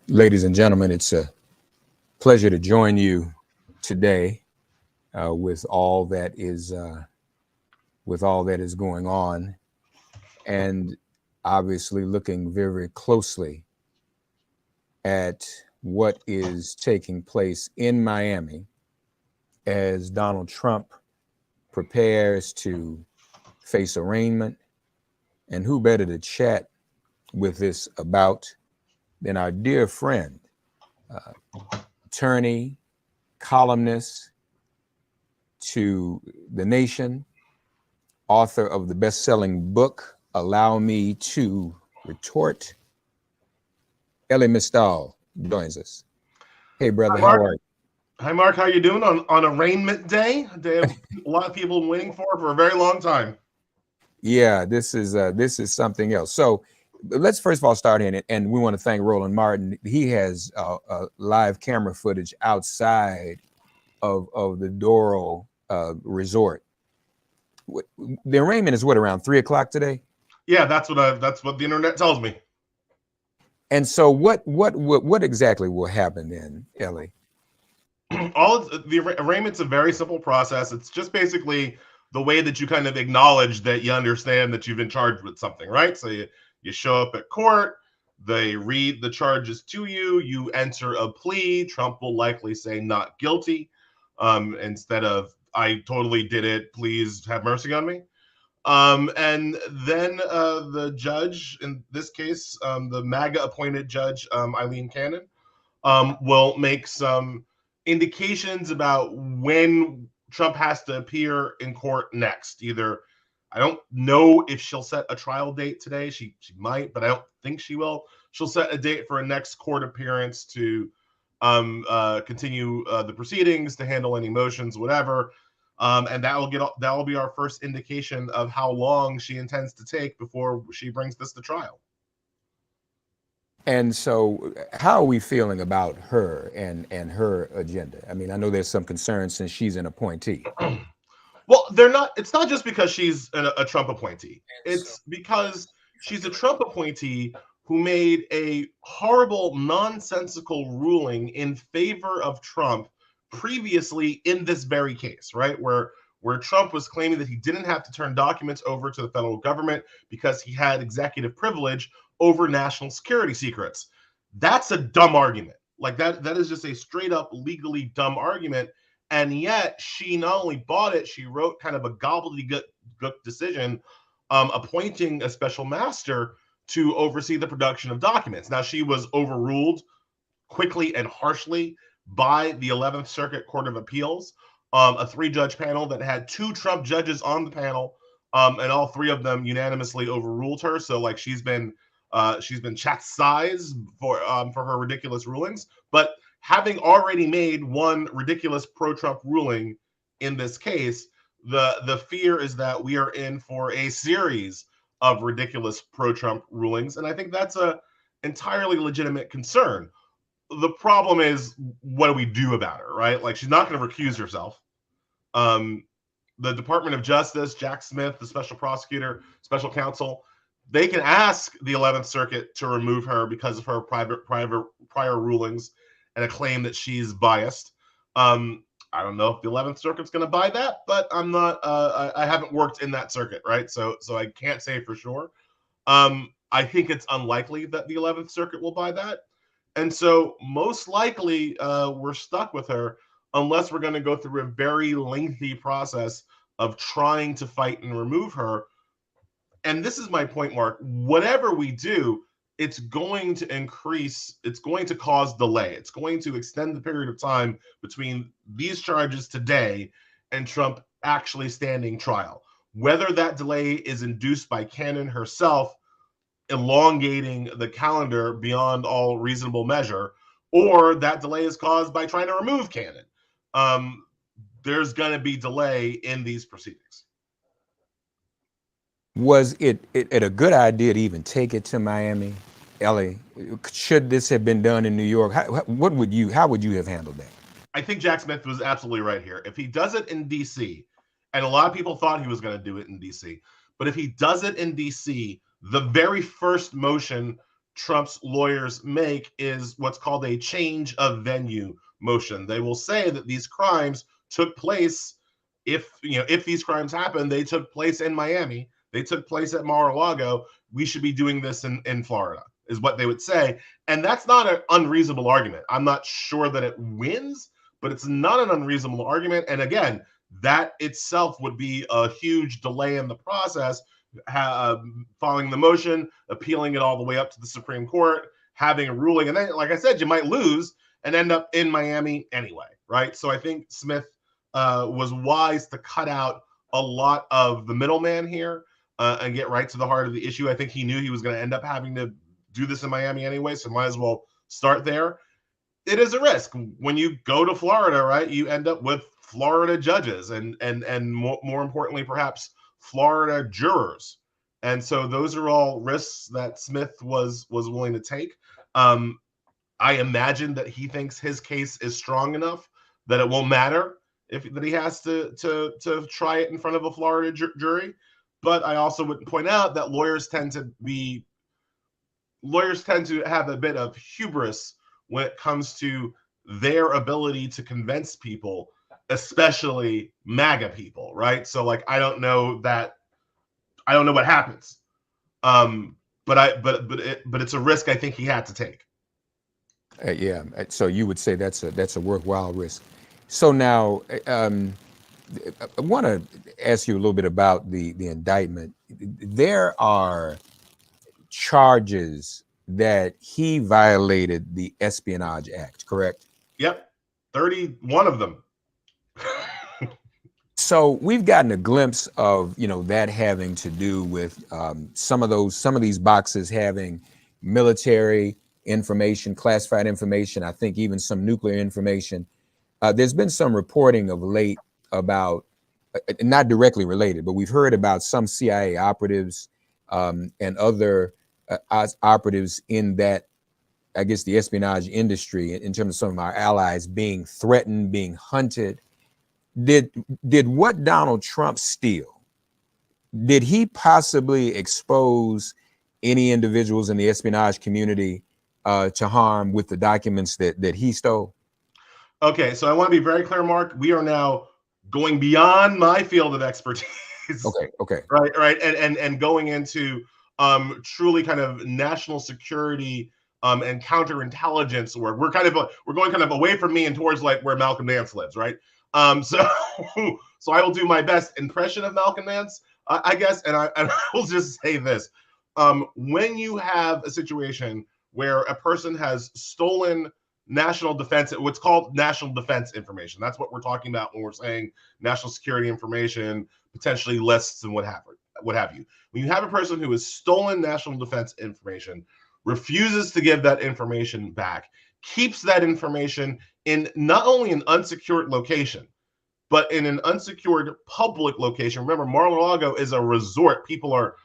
Ladies and gentlemen, it's a pleasure to join you today with all that is going on, and obviously looking very closely at what is taking place in Miami as Donald Trump prepares to face arraignment. And who better to chat with this about than our dear friend, attorney, columnist to the nation, author of the best-selling book, Allow Me to Retort. Elie Mystal joins us. Hey, brother, Hi, how Mark. are you? Hi, Mark. How you doing on Arraignment Day? A day of a lot of people waiting for a very long time. Yeah, this is something else. So let's first of all start in it, and we want to thank Roland Martin. He has live camera footage outside of the Doral Resort. The arraignment is what, around 3 o'clock today? Yeah, that's what the internet tells me. And so what exactly will happen then, Ellie? The arraignment's a very simple process. It's just basically the way that you kind of acknowledge that you understand that you've been charged with something, right? So you show up at court, they read the charges to you, you enter a plea. Trump will likely say not guilty, instead of I totally did it, please have mercy on me. And then the judge, in this case, the MAGA appointed judge, Eileen Cannon, will make some indications about when Trump has to appear in court next. Either, I don't know if she'll set a trial date today. She might, but I don't think she will. She'll set a date for a next court appearance to continue the proceedings, to handle any motions, whatever. And that will be our first indication of how long she intends to take before she brings this to trial. And so, how are we feeling about her and her agenda? I mean, I know there's some concern since she's an appointee. Well, they're not. It's not just because she's a Trump appointee. It's because she's a Trump appointee who made a horrible, nonsensical ruling in favor of Trump previously in this very case, right? Where Trump was claiming that he didn't have to turn documents over to the federal government because he had executive privilege over national security secrets. That's a dumb argument. Like that is just a straight up legally dumb argument. And yet she not only bought it, she wrote kind of a gobbledygook decision, appointing a special master to oversee the production of documents. Now, she was overruled quickly and harshly by the 11th Circuit Court of Appeals, a three-judge panel that had two Trump judges on the panel, and all three of them unanimously overruled her. So, like, she's been chastised for her ridiculous rulings. But having already made one ridiculous pro-Trump ruling in this case, the fear is that we are in for a series of ridiculous pro-Trump rulings, and I think that's a entirely legitimate concern. The problem is, what do we do about her, right? Like, she's not going to recuse herself. Um, the Department of Justice, Jack Smith, the special prosecutor, special counsel, they can ask the 11th Circuit to remove her because of her prior rulings and a claim that she's biased. I don't know if the 11th Circuit's going to buy that, but I'm not. I haven't worked in that circuit, right? So I can't say for sure. I think it's unlikely that the 11th Circuit will buy that, and so most likely we're stuck with her unless we're going to go through a very lengthy process of trying to fight and remove her. And this is my point, Mark. Whatever we do, it's going to increase, it's going to cause delay. It's going to extend the period of time between these charges today and Trump actually standing trial. Whether that delay is induced by Cannon herself, elongating the calendar beyond all reasonable measure, or that delay is caused by trying to remove Cannon, um, there's going to be delay in these proceedings. Was it a good idea to even take it to Miami, Ellie? Should this have been done in New York? How would you have handled that? I think Jack Smith was absolutely right here. If he does it in DC, and a lot of people thought he was going to do it in DC, but if he does it in DC, the very first motion Trump's lawyers make is what's called a change of venue motion. They will say that these crimes took place, if these crimes happened, they took place in Miami, they took place at Mar-a-Lago, we should be doing this in Florida, is what they would say. And that's not an unreasonable argument. I'm not sure that it wins, but it's not an unreasonable argument. And again, that itself would be a huge delay in the process, following the motion, appealing it all the way up to the Supreme Court, having a ruling. And then, like I said, you might lose and end up in Miami anyway, right? So I think Smith was wise to cut out a lot of the middleman here and get right to the heart of the issue. I think he knew he was going to end up having to do this in Miami anyway, so might as well start there. It is a risk. When you go to Florida, right, you end up with Florida judges and more importantly, perhaps Florida jurors. And so those are all risks that Smith was willing to take. I imagine that he thinks his case is strong enough that it won't matter that he has to try it in front of a Florida jury. But I also would point out that lawyers tend to have a bit of hubris when it comes to their ability to convince people, especially MAGA people, right? So like, I don't know what happens. But it's a risk I think he had to take. Yeah. So you would say that's a worthwhile risk. So now I want to ask you a little bit about the indictment. There are charges that he violated the Espionage Act, correct? Yep, 31 of them. So we've gotten a glimpse of that having to do with some of these boxes having military information, classified information. I think even some nuclear information. There's been some reporting of late about, not directly related, but we've heard about some CIA operatives and other operatives in that, I guess, the espionage industry, in terms of some of our allies being threatened, being hunted. Did what Donald Trump steal, did he possibly expose any individuals in the espionage community to harm with the documents that he stole? Okay, so I want to be very clear, Mark. We are now going beyond my field of expertise. Okay. Right, and going into truly kind of national security and counterintelligence work. We're going kind of away from me and towards like where Malcolm Nance lives, right? So I will do my best impression of Malcolm Nance, I guess, and I will just say this: when you have a situation where a person has stolen national defense, what's called national defense information, that's what we're talking about when we're saying national security information, potentially lists and what have you. When you have a person who has stolen national defense information, refuses to give that information back, keeps that information in not only an unsecured location, but in an unsecured public location. Remember, Mar-a-Lago is a resort. People are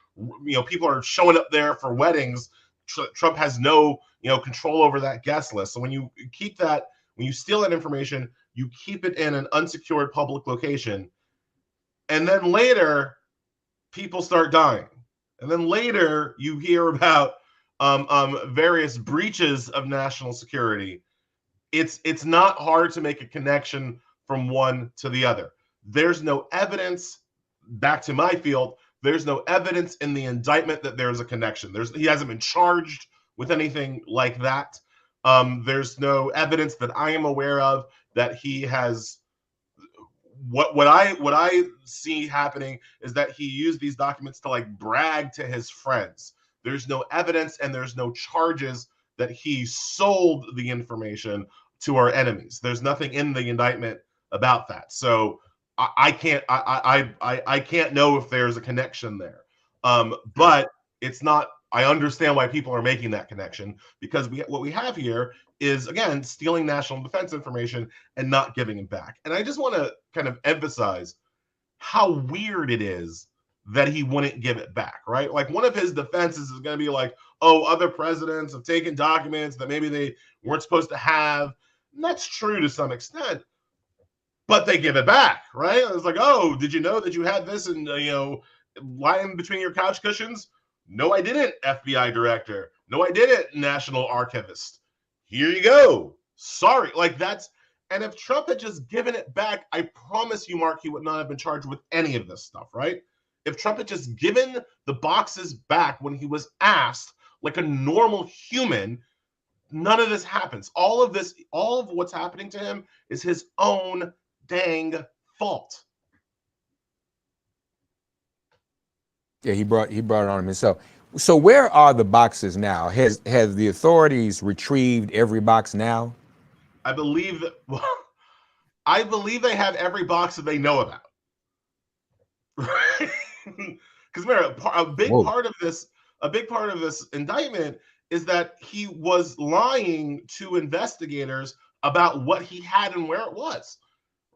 showing up there for weddings. Trump has no, control over that guest list. So when you steal that information, you keep it in an unsecured public location, and then later people start dying, and then later you hear about various breaches of national security. It's not hard to make a connection from one to the other. There's no evidence, back to my field, there's no evidence in the indictment that there's a connection. He hasn't been charged with anything like that. There's no evidence that I am aware of that he has. What I see happening is that he used these documents to like brag to his friends. There's no evidence and there's no charges that he sold the information to our enemies. There's nothing in the indictment about that. So I can't know if there's a connection there. But it's not. I understand why people are making that connection, because what we have here is, again, stealing national defense information and not giving it back. And I just want to kind of emphasize how weird it is that he wouldn't give it back, right? Like, one of his defenses is going to be like, oh, other presidents have taken documents that maybe they weren't supposed to have. And that's true to some extent, but they give it back, right? It's like, oh, did you know that you had this and lying between your couch cushions? No, I didn't, FBI director. No, I did it, National Archivist. Here you go. Sorry. Like that's, and if Trump had just given it back, I promise you, Mark, he would not have been charged with any of this stuff, right? If Trump had just given the boxes back when he was asked, like a normal human, none of this happens. All of this, all of what's happening to him is his own dang fault. Yeah, he brought it on himself. So where are the boxes now? Has the authorities retrieved every box now? I believe that. Well, I believe they have every box that they know about. Right? Because remember, a big Whoa. part of this indictment is that he was lying to investigators about what he had and where it was.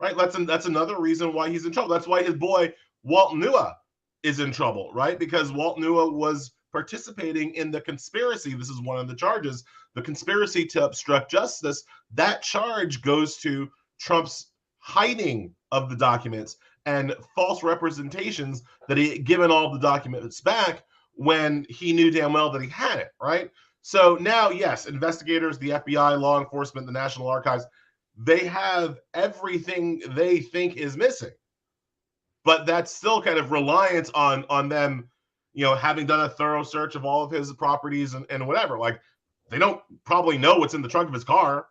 Right? That's another reason why he's in trouble. That's why his boy Walt Nua is in trouble, right? Because Walt Nua was participating in the conspiracy. This is one of the charges, the conspiracy to obstruct justice. That charge goes to Trump's hiding of the documents and false representations that he had given all the documents back when he knew damn well that he had it, right? So now, yes, investigators, the FBI, law enforcement, the National Archives, they have everything they think is missing. But that's still kind of reliance on them, having done a thorough search of all of his properties and whatever. Like they don't probably know what's in the trunk of his car,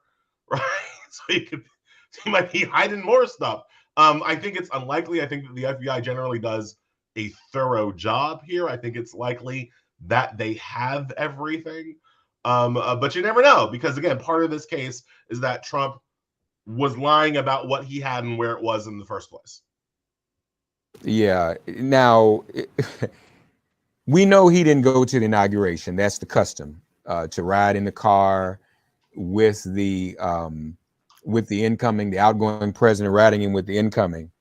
right? So he might be hiding more stuff. I think it's unlikely. I think that the FBI generally does a thorough job here. I think it's likely that they have everything. But you never know, because again, part of this case is that Trump was lying about what he had and where it was in the first place. Yeah. Now, we know he didn't go to the inauguration. That's the custom, to ride in the car with the outgoing president, riding in with the incoming.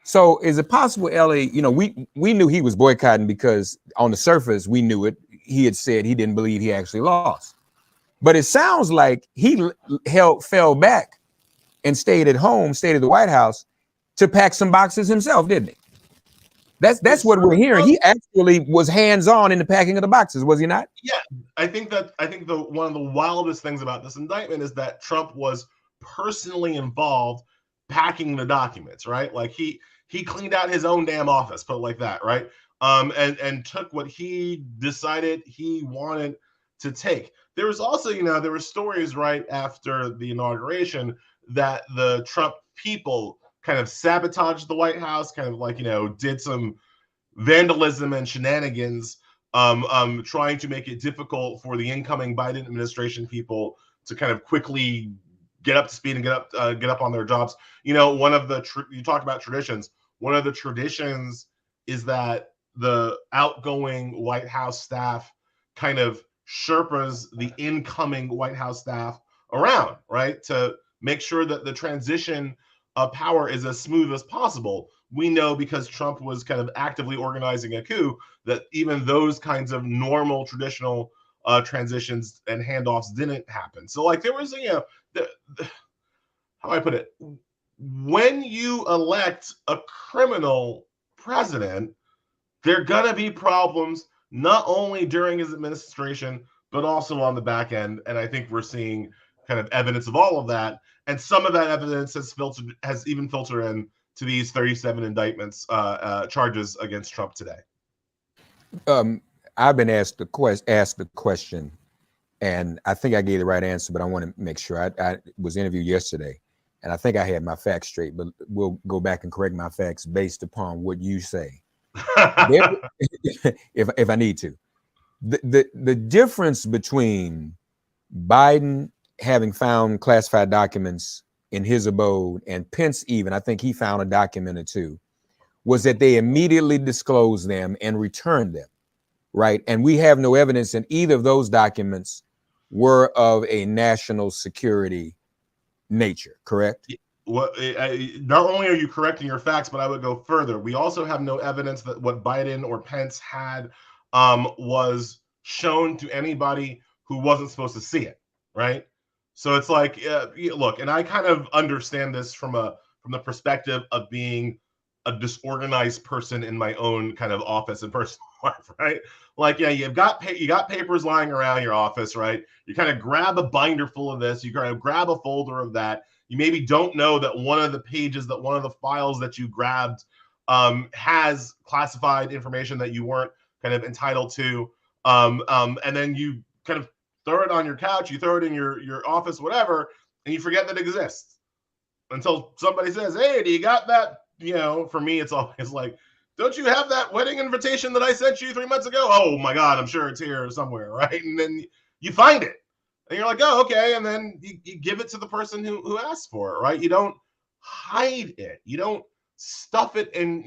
So is it possible, Elie, we knew he was boycotting because on the surface, we knew it. He had said he didn't believe he actually lost. But it sounds like he fell back and stayed at the White House to pack some boxes himself, didn't he? That's what we're hearing. He actually was hands-on in the packing of the boxes, was he not? Yeah, I think the one of the wildest things about this indictment is that Trump was personally involved packing the documents, right? Like he cleaned out his own damn office, put it like that, right? And took what he decided he wanted to take. There was also, there were stories right after the inauguration that the Trump people kind of sabotaged the White House, kind of like, did some vandalism and shenanigans, trying to make it difficult for the incoming Biden administration people to kind of quickly get up to speed and get up on their jobs. One of the you talk about traditions. One of the traditions is that the outgoing White House staff kind of Sherpas the incoming White House staff around, right, to make sure that the transition of power is as smooth as possible. We know because Trump was kind of actively organizing a coup that even those kinds of normal traditional transitions and handoffs didn't happen. So like there was, how do I put it? When you elect a criminal president, there are going to be problems not only during his administration, but also on the back end. And I think we're seeing kind of evidence of all of that. And some of that evidence has even filtered in to these 37 indictments, charges against Trump today. I've been asked the question, and I think I gave the right answer, but I want to make sure. I was interviewed yesterday, and I think I had my facts straight, but we'll go back and correct my facts based upon what you say. if I need to. The difference between Biden having found classified documents in his abode and Pence, even, I think he found a document or two, was that they immediately disclosed them and returned them, right? And we have no evidence in either of those documents were of a national security nature, correct? Not only are you correcting your facts, but I would go further. We also have no evidence that what Biden or Pence had was shown to anybody who wasn't supposed to see it, right? So it's like, look, and I kind of understand this from the perspective of being a disorganized person in my own kind of office and personal life, right? Like, yeah, you got papers lying around your office, right? You kind of grab a binder full of this, you kind of grab a folder of that. You maybe don't know that one of the pages, that one of the files that you grabbed has classified information that you weren't kind of entitled to. And then you kind of throw it on your couch, you throw it in your office, whatever, and you forget that it exists until somebody says, hey, do you got that? You know, for me, it's always like, don't you have that wedding invitation that I sent you 3 months ago? Oh my God, I'm sure it's here somewhere, right? And then you find it and you're like, oh, okay. And then you give it to the person who asked for it, right? You don't hide it. You don't stuff it in,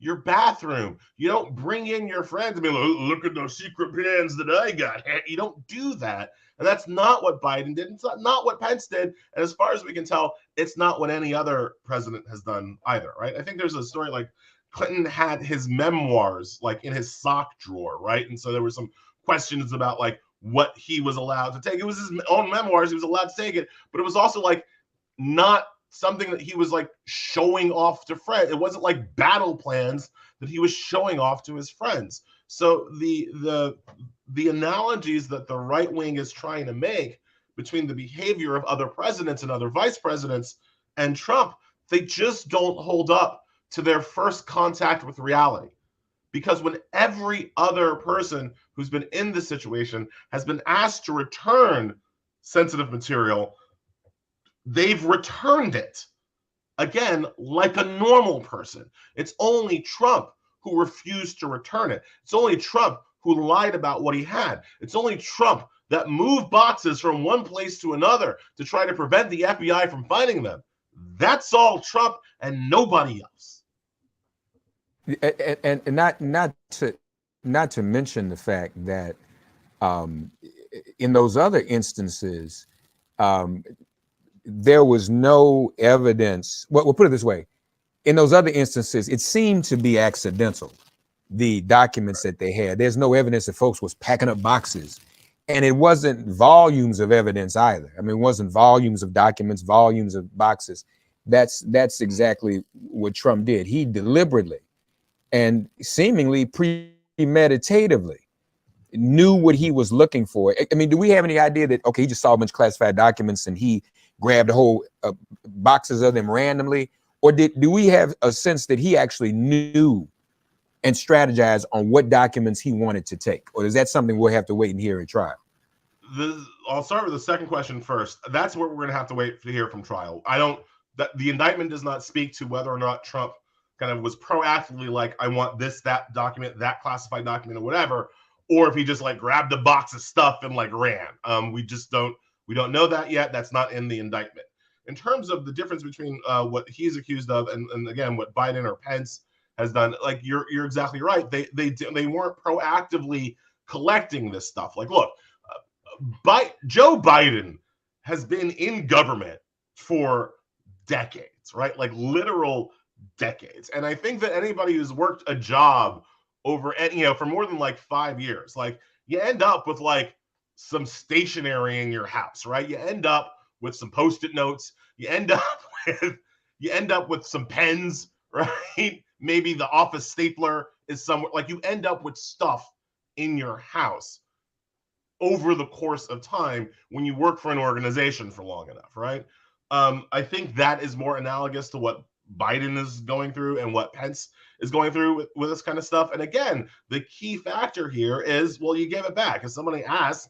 your bathroom. You don't bring in your friends and be like, look at those secret plans that I got. You don't do that. And that's not what Biden did. It's not what Pence did. And as far as we can tell, it's not what any other president has done either, right? I think there's a story like Clinton had his memoirs like in his sock drawer, right? And so there were some questions about like what he was allowed to take. It was his own memoirs. He was allowed to take it, but it was also like not something that he was like showing off to friends. It wasn't like battle plans that he was showing off to his friends. So the analogies that the right wing is trying to make between the behavior of other presidents and other vice presidents and Trump, they just don't hold up to their first contact with reality. Because when every other person who's been in this situation has been asked to return sensitive material, they've returned it. Again, like a normal person. It's only Trump who refused to return it. It's only Trump who lied about what he had. It's only Trump that moved boxes from one place to another to try to prevent the FBI from finding them. That's all Trump and nobody else. And not to mention the fact that in those other instances, there was no evidence. Well, we'll put it this way: in those other instances, it seemed to be accidental. The documents that they had, there's no evidence that folks was packing up boxes, and it wasn't volumes of evidence either. I mean, it wasn't volumes of documents, volumes of boxes. That's exactly what Trump did. He deliberately and seemingly premeditatively knew what he was looking for. I mean, do we have any idea that, okay, he just saw a bunch of classified documents and he grabbed a whole boxes of them randomly? Or do we have a sense that he actually knew and strategized on what documents he wanted to take? Or is that something we'll have to wait and hear at trial? I'll start with the second question first. That's what we're going to have to wait to hear from trial. The indictment does not speak to whether or not Trump kind of was proactively like, I want this, that document, that classified document or whatever, or if he just like grabbed a box of stuff and like ran. We don't know that yet. That's not in the indictment. In terms of the difference between what he's accused of and again, what Biden or Pence has done, like you're exactly right. They weren't proactively collecting this stuff. Like, look, Joe Biden has been in government for decades, right? Like literal decades. And I think that anybody who's worked a job over, for more than like 5 years, like you end up with like some stationery in your house, right? You end up with some Post-it notes. You end up with some pens, right? Maybe the office stapler is somewhere. Like you end up with stuff in your house over the course of time when you work for an organization for long enough, right? I think that is more analogous to what Biden is going through and what Pence is going through with this kind of stuff. And again, the key factor here is, well, you gave it back. If somebody asks,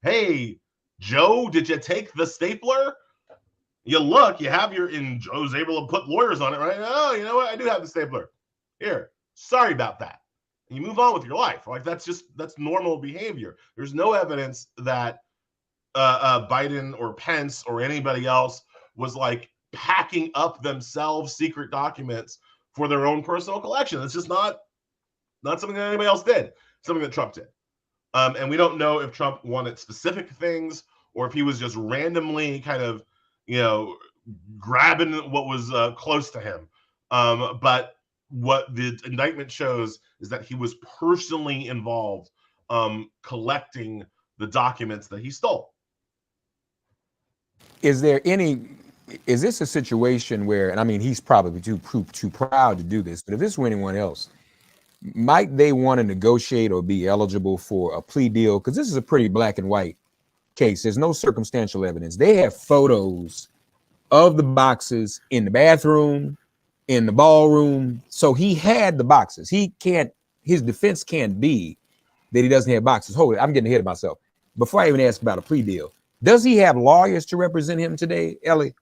hey, Joe, did you take the stapler? You look, and Joe's able to put lawyers on it, right? Oh, you know what? I do have the stapler. Here, sorry about that. And you move on with your life. Like that's normal behavior. There's no evidence that Biden or Pence or anybody else was like packing up themselves secret documents for their own personal collection. It's just not something that anybody else did. Something that Trump did. And we don't know if Trump wanted specific things or if he was just randomly kind of, grabbing what was close to him. But what the indictment shows is that he was personally involved collecting the documents that he stole. Is there any is this a situation where, and I mean, he's probably too proud to do this, but if this were anyone else, might they want to negotiate or be eligible for a plea deal? Because this is a pretty black and white case. There's no circumstantial evidence. They have photos of the boxes in the bathroom, in the ballroom. So he had the boxes. His defense can't be that he doesn't have boxes. Hold it, I'm getting ahead of myself. Before I even ask about a plea deal, does he have lawyers to represent him today, Elie?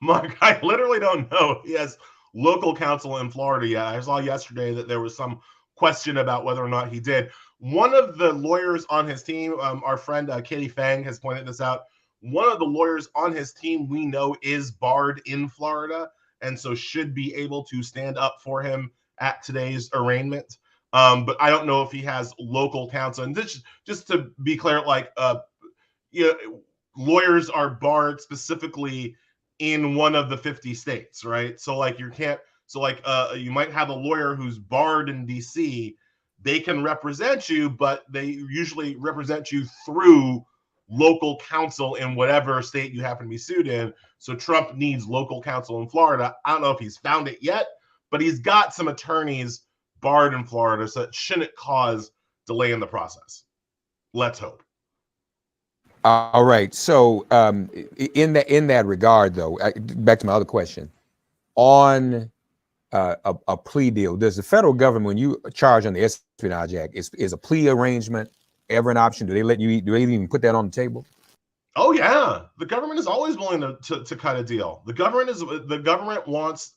Mark, I literally don't know. He has local counsel in Florida. Yeah, I saw yesterday that there was some question about whether or not he did. One of the lawyers on his team, our friend Katie Fang has pointed this out. One of the lawyers on his team we know is barred in Florida, and so should be able to stand up for him at today's arraignment. But I don't know if he has local counsel. And this, just to be clear, like, lawyers are barred specifically in one of the 50 states, right? So like you can't. So like you might have a lawyer who's barred in DC. They can represent you, but they usually represent you through local counsel in whatever state you happen to be sued in. So Trump needs local counsel in Florida. I don't know if he's found it yet, but he's got some attorneys barred in Florida, so it shouldn't cause delay in the process. Let's hope. All right. So in that regard, though, back to my other question, on a plea deal, does the federal government, when you charge on the Espionage Act, is a plea arrangement ever an option? Do they let you? Do they even put that on the table? Oh yeah, the government is always willing to cut a deal. The government wants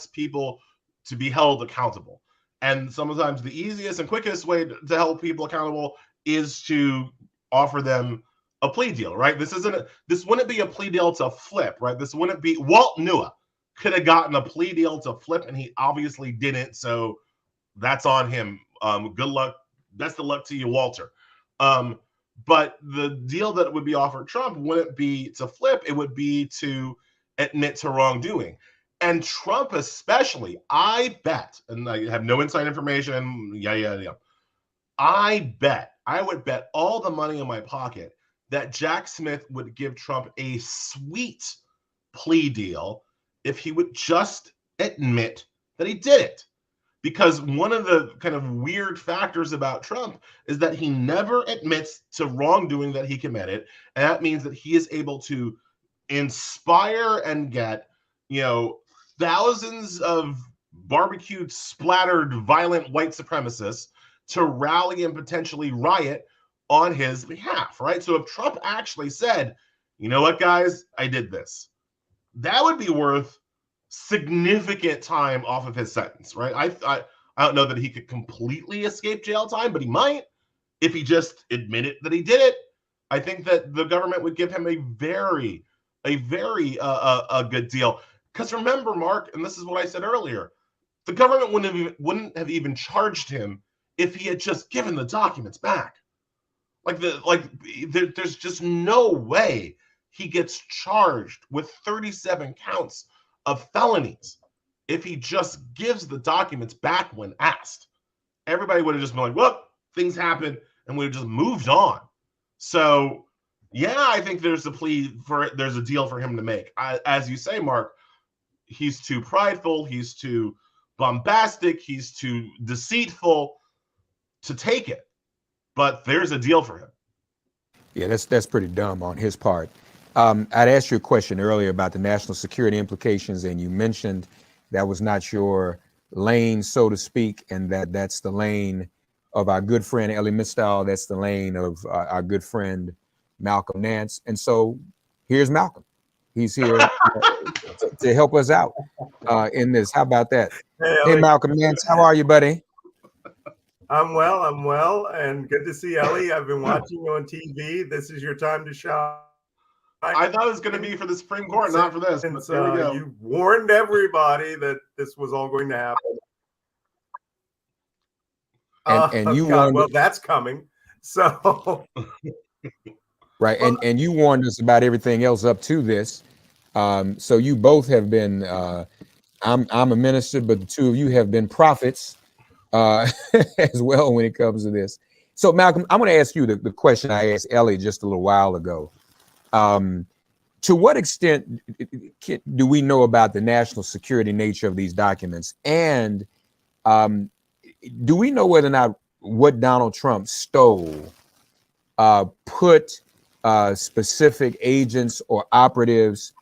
people to be held accountable, and sometimes the easiest and quickest way to hold people accountable is to offer them a plea deal, right? This wouldn't be a plea deal to flip, right? This wouldn't be. Walt Nua could have gotten a plea deal to flip, and he obviously didn't, so that's on him. Good luck. Best of luck to you, Walter. But the deal that would be offered Trump wouldn't be to flip, it would be to admit to wrongdoing. And Trump especially, I bet, and I have no inside information, I would bet all the money in my pocket that Jack Smith would give Trump a sweet plea deal if he would just admit that he did it. Because one of the kind of weird factors about Trump is that he never admits to wrongdoing that he committed. And that means that he is able to inspire and get, thousands of barbecued, splattered, violent white supremacists to rally and potentially riot on his behalf, right? So if Trump actually said, you know what, guys, I did this, that would be worth significant time off of his sentence, right? I don't know that he could completely escape jail time, but he might if he just admitted that he did it. I think that the government would give him a very good deal. Because remember, Mark, and this is what I said earlier, the government wouldn't have even charged him if he had just given the documents back. There's just no way he gets charged with 37 counts of felonies if he just gives the documents back when asked. Everybody would have just been like, well, things happen, and we would have just moved on. So yeah, I think there's a deal for him to make. As you say, Mark, he's too prideful, he's too bombastic, he's too deceitful to take it. But there's a deal for him. Yeah, that's pretty dumb on his part. I'd asked you a question earlier about the national security implications, and you mentioned that was not your lane, so to speak, and that's the lane of our good friend Elie Mystal. That's the lane of our good friend Malcolm Nance. And so here's Malcolm. He's here to help us out in this. How about that? Hey, Malcolm Nance, how are you, buddy? I'm well, and good to see Elie. I've been watching you on TV. This is your time to shine. I thought it was going to be for the Supreme Court, not for this. But there we go. You warned everybody that this was all going to happen. And you warned. Well, that's coming. So. Right, and you warned us about everything else up to this. So you both have been. I'm a minister, but the two of you have been prophets as well when it comes to this. So Malcolm, I'm going to ask you the question I asked Elie just a little while ago. To what extent do we know about the national security nature of these documents? And do we know whether or not what Donald Trump stole put specific agents or operatives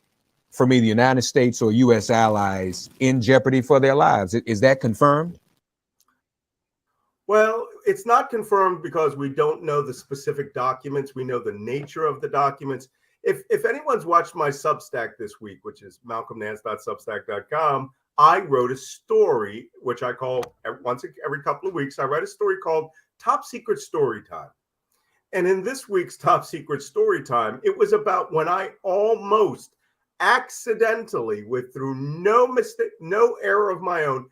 from either the United States or U.S. allies in jeopardy for their lives? Is that confirmed? Well, it's not confirmed because we don't know the specific documents. We know the nature of the documents. If anyone's watched my Substack this week, which is malcolmnance.substack.com, I wrote a story, which I call every couple of weeks, I write a story called Top Secret Story Time. And in this week's Top Secret Story Time, it was about when I almost accidentally, through no mistake, no error of my own,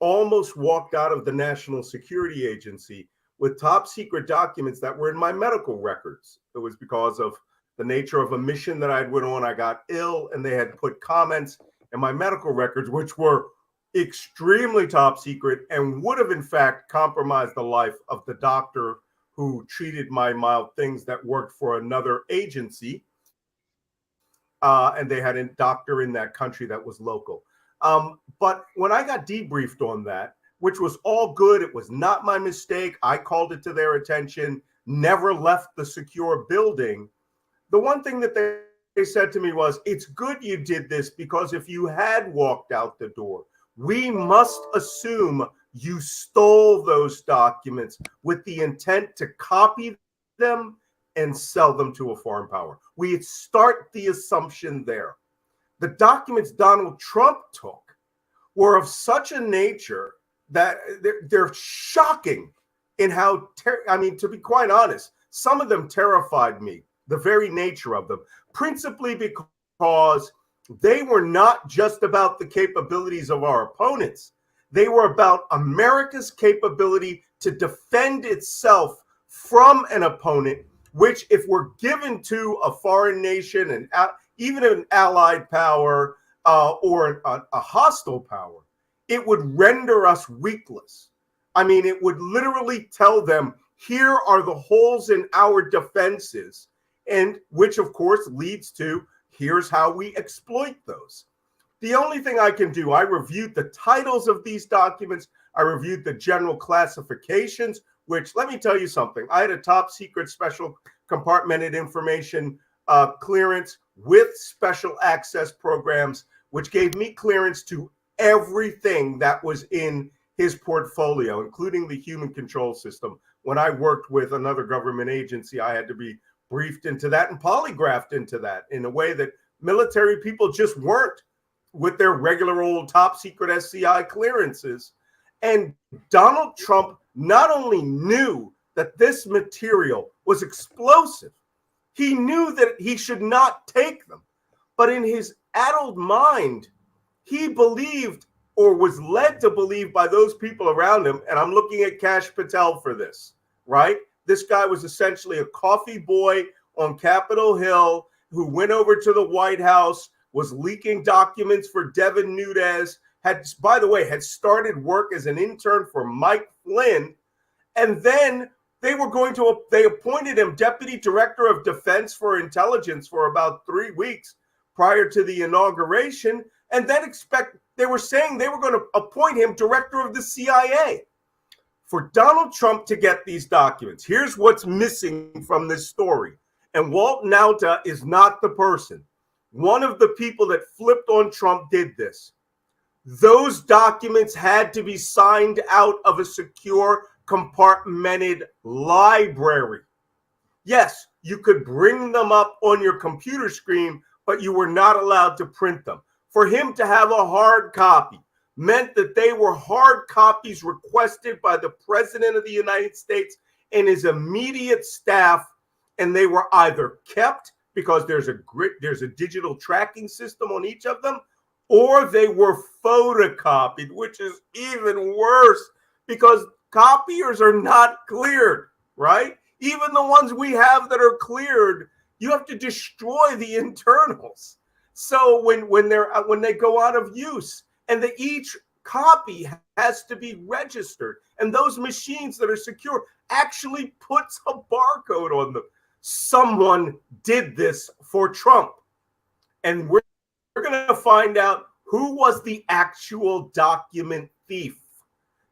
almost walked out of the National Security Agency with top secret documents that were in my medical records. It was because of the nature of a mission that I went on. I got ill, and they had put comments in my medical records, which were extremely top secret and would have, in fact, compromised the life of the doctor who treated my mild things that worked for another agency. And they had a doctor in that country that was local. But when I got debriefed on that, which was all good, it was not my mistake. I called it to their attention, never left the secure building. The one thing that they said to me was, it's good you did this, because if you had walked out the door, we must assume you stole those documents with the intent to copy them and sell them to a foreign power. We start the assumption there. The documents Donald Trump took were of such a nature that they're shocking in how, to be quite honest, some of them terrified me, the very nature of them, principally because they were not just about the capabilities of our opponents. They were about America's capability to defend itself from an opponent, which, if we're given to a foreign nation and even an allied power or a hostile power, it would render us weakless. I mean, it would literally tell them, here are the holes in our defenses, and which, of course, leads to, here's how we exploit those. The only thing I can do, I reviewed the titles of these documents. I reviewed the general classifications, which, let me tell you something. I had a top secret special compartmented information clearance with special access programs, which gave me clearance to everything that was in his portfolio, including the human control system. When I worked with another government agency, I had to be briefed into that and polygraphed into that in a way that military people just weren't with their regular old top secret SCI clearances. And Donald Trump not only knew that this material was explosive, he knew that he should not take them. But in his addled mind, he believed, or was led to believe by those people around him, and I'm looking at Kash Patel for this, right? This guy was essentially a coffee boy on Capitol Hill who went over to the White House, was leaking documents for Devin Nunes, had, by the way, had started work as an intern for Mike Flynn, and then they appointed him Deputy Director of Defense for Intelligence for about 3 weeks prior to the inauguration, and then they were saying they were going to appoint him Director of the CIA. For Donald Trump to get these documents, here's what's missing from this story. And Walt Nauta is not the person. One of the people that flipped on Trump did this. Those documents had to be signed out of a secure, compartmented library. Yes, you could bring them up on your computer screen, but you were not allowed to print them. For him to have a hard copy meant that they were hard copies requested by the President of the United States and his immediate staff, and they were either kept because there's a digital tracking system on each of them, or they were photocopied, which is even worse because copiers are not cleared, right? Even the ones we have that are cleared, you have to destroy the internals. So when they go out of use, and each copy has to be registered, and those machines that are secure actually puts a barcode on them. someone did this for Trump. And we're going to find out who was the actual document thief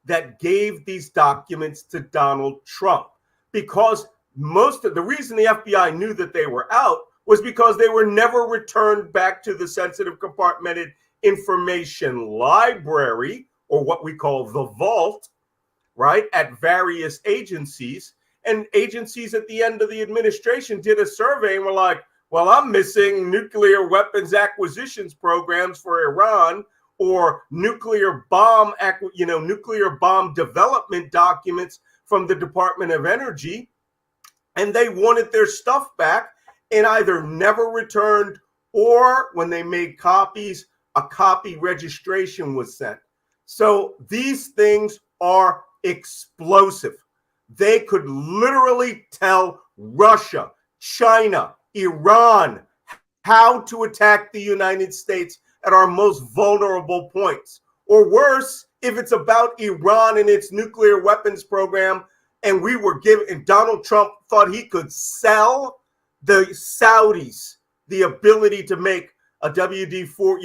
that gave these documents to Donald Trump. Because most of the reason the FBI knew that they were out was because they were never returned back to the sensitive compartmented information library, or what we call the vault, right, at various agencies. And agencies at the end of the administration did a survey and were like, well, I'm missing nuclear weapons acquisitions programs for Iran, or nuclear bomb development documents from the Department of Energy. And they wanted their stuff back and either never returned, or when they made copies, a copy registration was sent. So these things are explosive. They could literally tell Russia, China, Iran how to attack the United States at our most vulnerable points. Or worse, if it's about Iran and its nuclear weapons program, and we were given, and Donald Trump thought he could sell the Saudis the ability to make a WD-4,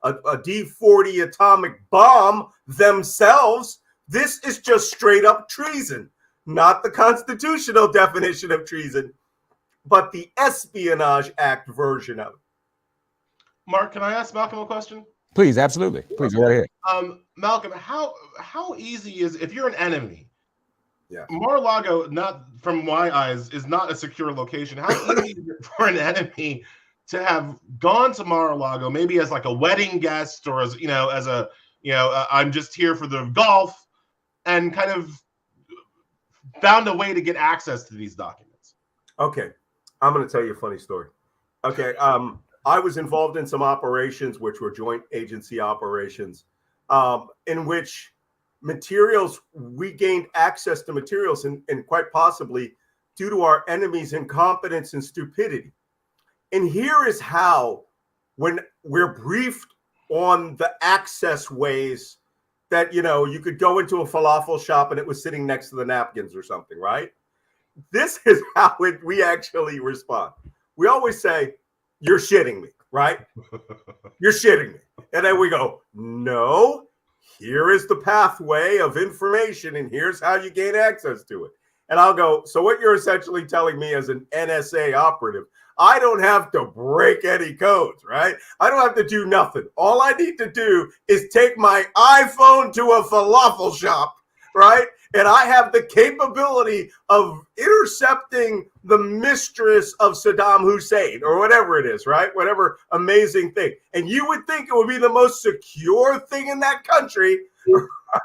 a D-40 atomic bomb themselves. This is just straight up treason, not the constitutional definition of treason, but the Espionage Act version of it. Mark, can I ask Malcolm a question? Please, absolutely. Please go right ahead. Malcolm, how easy is, if you're an enemy? Yeah. Mar-a-Lago, not from my eyes, is not a secure location. How easy is it for an enemy to have gone to Mar-a-Lago, maybe as like a wedding guest, or as I'm just here for the golf, and kind of found a way to get access to these documents? Okay, I'm going to tell you a funny story. Okay, I was involved in some operations which were joint agency operations, in which we gained access to materials, and quite possibly due to our enemies' incompetence and stupidity. And here is how, when we're briefed on the access ways that, you could go into a falafel shop and it was sitting next to the napkins or something, right? This is how we actually respond. We always say, you're shitting me, right? You're shitting me. And then we go, no, here is the pathway of information and here's how you gain access to it. And I'll go, so what you're essentially telling me as an NSA operative, I don't have to break any codes, right? I don't have to do nothing. All I need to do is take my iPhone to a falafel shop, right? And I have the capability of intercepting the mistress of Saddam Hussein, or whatever it is, right? Whatever amazing thing. And you would think it would be the most secure thing in that country,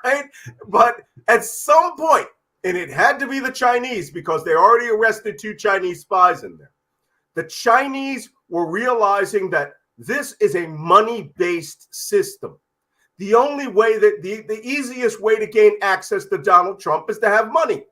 right? But at some point, and it had to be the Chinese, because they already arrested 2 Chinese spies in there. The Chinese were realizing that this is a money-based system. The only way that the easiest way to gain access to Donald Trump is to have money.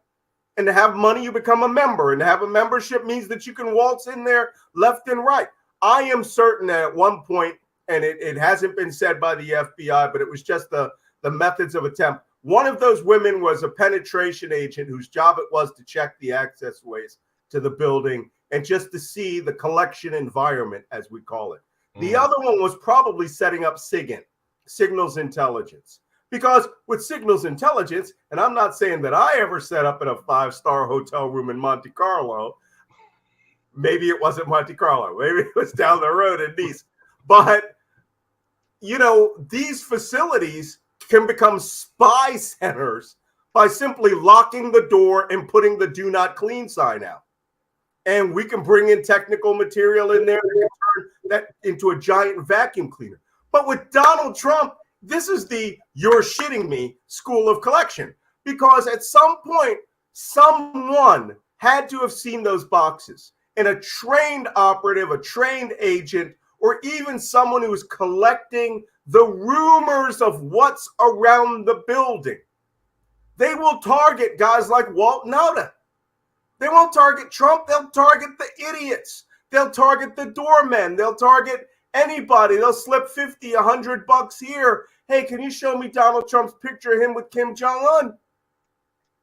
And to have money, you become a member. And to have a membership means that you can waltz in there left and right. I am certain that at one point, and it hasn't been said by the FBI, but it was just the methods of attempt. One of those women was a penetration agent whose job it was to check the access ways to the building and just to see the collection environment, as we call it. The other one was probably setting up SIGINT, signals intelligence. Because with signals intelligence, and I'm not saying that I ever set up in a 5-star hotel room in Monte Carlo. Maybe it wasn't Monte Carlo. Maybe it was down the road in Nice. But, these facilities can become spy centers by simply locking the door and putting the do not clean sign out. And we can bring in technical material in there and turn that into a giant vacuum cleaner. But with Donald Trump, this is the you're shitting me school of collection. Because at some point, someone had to have seen those boxes. And a trained operative, a trained agent, or even someone who is collecting the rumors of what's around the building. They will target guys like Walt Nauta. They won't target Trump. They'll target the idiots. They'll target the doormen. They'll target anybody. They'll slip $50, $100 here. Hey, can you show me Donald Trump's picture of him with Kim Jong-un?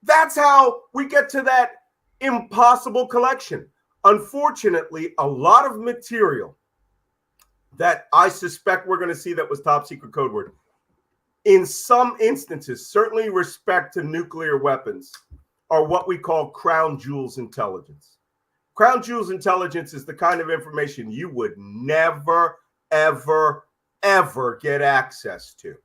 That's how we get to that Impossible collection. Unfortunately, a lot of material that I suspect we're going to see that was top secret code word, in some instances, certainly respect to nuclear weapons, are what we call crown jewels intelligence. Crown jewels intelligence is the kind of information you would never, ever, ever get access to.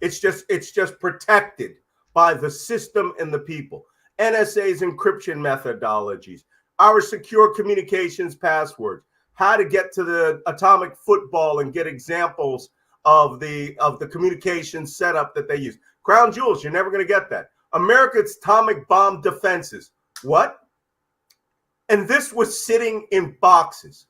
It's just protected by the system and the people. NSA's encryption methodologies, our secure communications passwords, how to get to the atomic football and get examples of the communication setup that they use. Crown jewels, you're never going to get that. America's atomic bomb defenses. What? And this was sitting in boxes.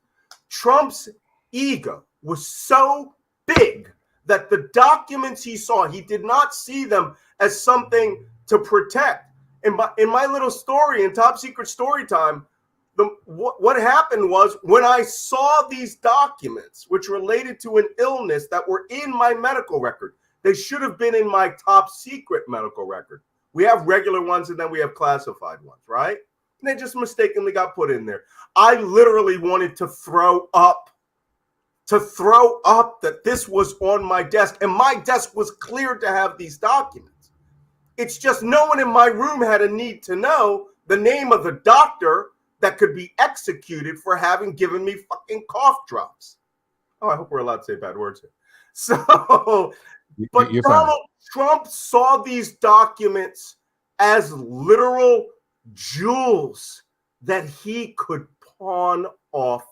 Trump's ego was so big that the documents he saw, he did not see them as something to protect. In my little story, in Top Secret Story Time, what happened was when I saw these documents, which related to an illness that were in my medical record, they should have been in my top secret medical record. We have regular ones and then we have classified ones, right? And they just mistakenly got put in there. I literally wanted to throw up that this was on my desk, and my desk was cleared to have these documents. It's just no one in my room had a need to know the name of the doctor that could be executed for having given me fucking cough drops. Oh, I hope we're allowed to say bad words here. So, but Donald Trump saw these documents as literal jewels that he could pawn off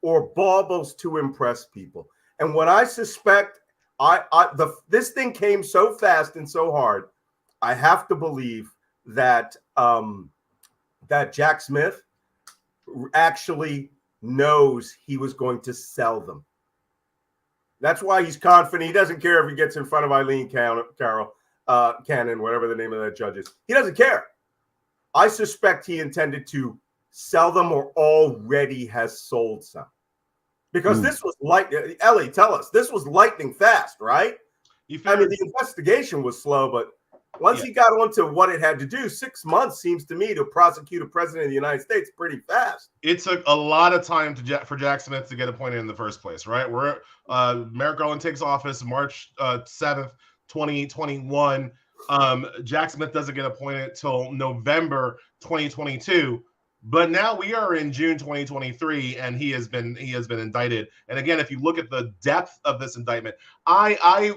or baubles to impress people. And what I suspect, this thing came so fast and so hard, I have to believe that that Jack Smith actually knows he was going to sell them. That's why he's confident. He doesn't care if he gets in front of Eileen Cannon, whatever the name of that judge is. He doesn't care. I suspect he intended to sell them or already has sold some. Because this was Elie, tell us, this was lightning fast, right? I mean, the investigation was slow, but once he got onto what it had to do, 6 months seems to me to prosecute a president of the United States pretty fast. It took a lot of time for Jack Smith to get appointed in the first place, right? Merrick Garland takes office March 7th, 2021. Jack Smith doesn't get appointed till November 2022. But now we are in June 2023, and he has been indicted. And again, if you look at the depth of this indictment, I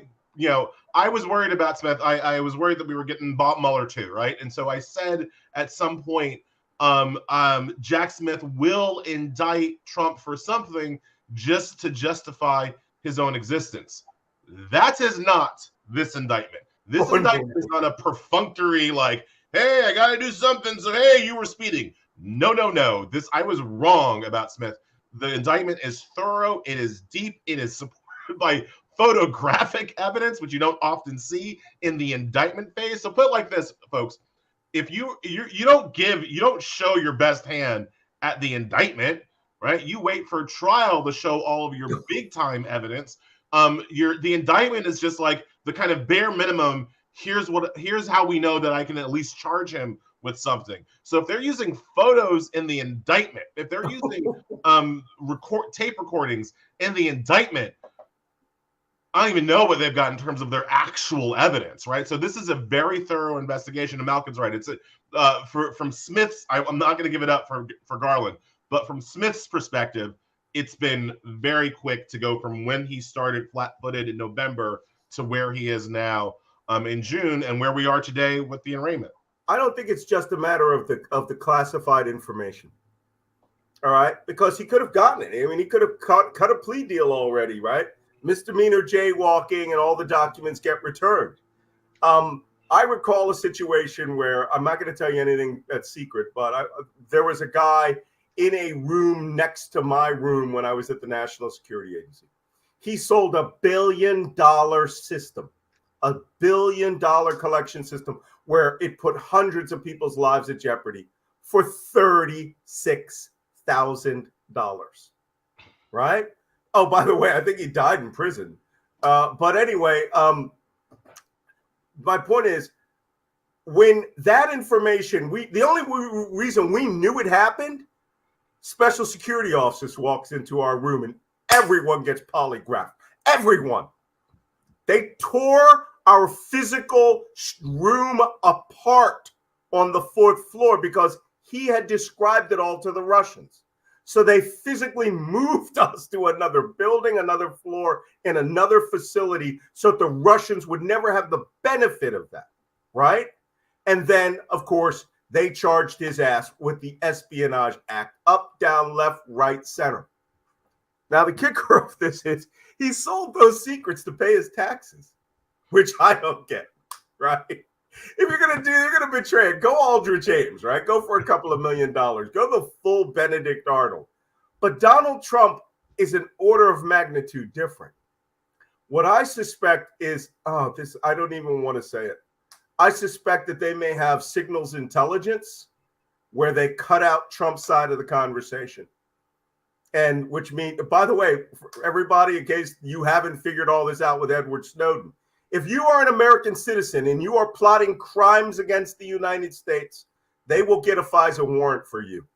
was worried about Smith. I was worried that we were getting Bob Mueller too, right? And so I said at some point, Jack Smith will indict Trump for something just to justify his own existence. That is not this indictment. This indictment is not a perfunctory like, hey, I got to do something. So, hey, you were speeding. No. I was wrong about Smith. The indictment is thorough. It is deep. It is supported by photographic evidence, which you don't often see in the indictment phase. So put it like this, folks. If you don't show your best hand at the indictment, right? You wait for trial to show all of your big time evidence. The indictment is just like the kind of bare minimum. Here's how we know that I can at least charge him with something. So if they're using photos in the indictment, if they're using tape recordings in the indictment, I don't even know what they've got in terms of their actual evidence, right? So this is a very thorough investigation, and Malcolm's right. It's from Smith's. I'm not going to give it up for Garland, but from Smith's perspective, it's been very quick to go from when he started flat-footed in November to where he is now in June, and where we are today with the arraignment. I don't think it's just a matter of the classified information. All right, because he could have gotten it. I mean, he could have cut a plea deal already, right? Misdemeanor jaywalking and all the documents get returned. I recall a situation where I'm not going to tell you anything that's secret, but there was a guy in a room next to my room when I was at the National Security Agency. He sold $1 billion system, $1 billion collection system where it put hundreds of people's lives at jeopardy for $36,000, right? Oh, by the way, I think he died in prison. But anyway, my point is, when that information, the only reason we knew it happened, special security officers walks into our room and everyone gets polygraphed. Everyone. They tore our physical room apart on the 4th floor because he had described it all to the Russians. So they physically moved us to another building, another floor, in another facility so that the Russians would never have the benefit of that, right? And then, of course, they charged his ass with the Espionage Act, up, down, left, right, center. Now, the kicker of this is he sold those secrets to pay his taxes, which I don't get, right? If you're going to betray it, go Aldrich James, right? Go for a couple of $1 million. Go the full Benedict Arnold. But Donald Trump is an order of magnitude different. What I suspect is, I don't even want to say it. I suspect that they may have signals intelligence where they cut out Trump's side of the conversation. And which means, by the way, for everybody, in case you haven't figured all this out with Edward Snowden, if you are an American citizen and you are plotting crimes against the United States, they will get a FISA warrant for you.